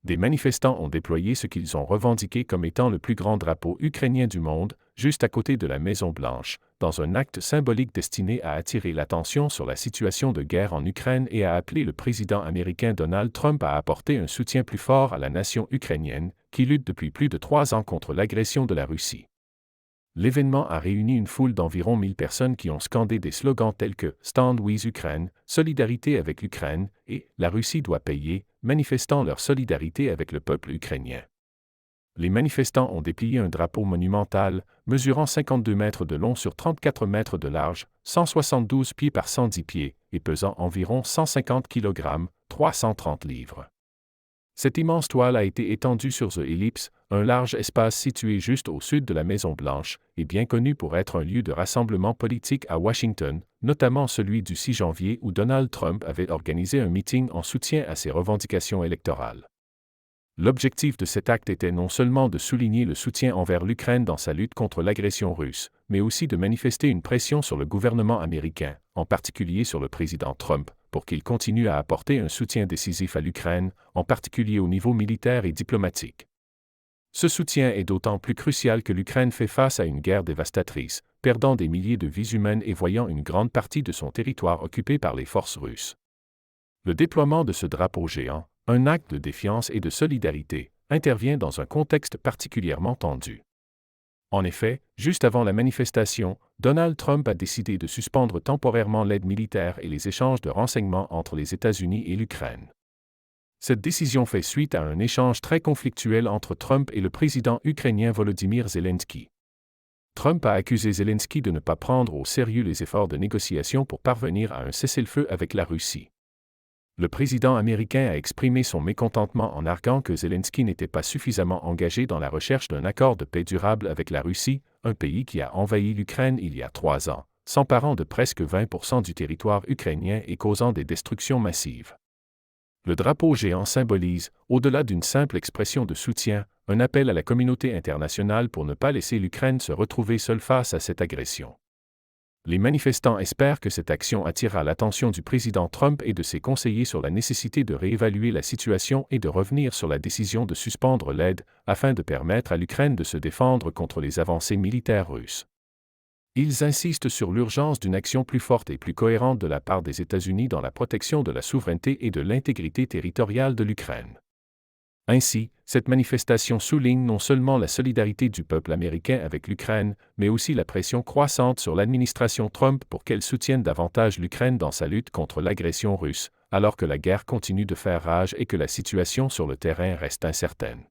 Des manifestants ont déployé ce qu'ils ont revendiqué comme étant le plus grand drapeau ukrainien du monde, juste à côté de la Maison-Blanche, dans un acte symbolique destiné à attirer l'attention sur la situation de guerre en Ukraine et à appeler le président américain Donald Trump à apporter un soutien plus fort à la nation ukrainienne, qui lutte depuis plus de 3 ans contre l'agression de la Russie. L'événement a réuni une foule d'environ 1000 personnes qui ont scandé des slogans tels que « Stand with Ukraine »,« Solidarité avec l'Ukraine » et « La Russie doit payer », manifestant leur solidarité avec le peuple ukrainien. Les manifestants ont déplié un drapeau monumental, mesurant 52 mètres de long sur 34 mètres de large, 172 pieds par 110 pieds, et pesant environ 150 kg, 330 livres. Cette immense toile a été étendue sur The Ellipse, un large espace situé juste au sud de la Maison-Blanche, et bien connu pour être un lieu de rassemblement politique à Washington, notamment celui du 6 janvier où Donald Trump avait organisé un meeting en soutien à ses revendications électorales. L'objectif de cet acte était non seulement de souligner le soutien envers l'Ukraine dans sa lutte contre l'agression russe, mais aussi de manifester une pression sur le gouvernement américain, en particulier sur le président Trump, pour qu'il continue à apporter un soutien décisif à l'Ukraine, en particulier au niveau militaire et diplomatique. Ce soutien est d'autant plus crucial que l'Ukraine fait face à une guerre dévastatrice, perdant des milliers de vies humaines et voyant une grande partie de son territoire occupé par les forces russes. Le déploiement de ce drapeau géant, un acte de défiance et de solidarité, intervient dans un contexte particulièrement tendu. En effet, juste avant la manifestation, Donald Trump a décidé de suspendre temporairement l'aide militaire et les échanges de renseignements entre les États-Unis et l'Ukraine. Cette décision fait suite à un échange très conflictuel entre Trump et le président ukrainien Volodymyr Zelensky. Trump a accusé Zelensky de ne pas prendre au sérieux les efforts de négociation pour parvenir à un cessez-le-feu avec la Russie. Le président américain a exprimé son mécontentement en arguant que Zelensky n'était pas suffisamment engagé dans la recherche d'un accord de paix durable avec la Russie, un pays qui a envahi l'Ukraine il y a 3 ans, s'emparant de presque 20% du territoire ukrainien et causant des destructions massives. Le drapeau géant symbolise, au-delà d'une simple expression de soutien, un appel à la communauté internationale pour ne pas laisser l'Ukraine se retrouver seule face à cette agression. Les manifestants espèrent que cette action attirera l'attention du président Trump et de ses conseillers sur la nécessité de réévaluer la situation et de revenir sur la décision de suspendre l'aide, afin de permettre à l'Ukraine de se défendre contre les avancées militaires russes. Ils insistent sur l'urgence d'une action plus forte et plus cohérente de la part des États-Unis dans la protection de la souveraineté et de l'intégrité territoriale de l'Ukraine. Ainsi, cette manifestation souligne non seulement la solidarité du peuple américain avec l'Ukraine, mais aussi la pression croissante sur l'administration Trump pour qu'elle soutienne davantage l'Ukraine dans sa lutte contre l'agression russe, alors que la guerre continue de faire rage et que la situation sur le terrain reste incertaine.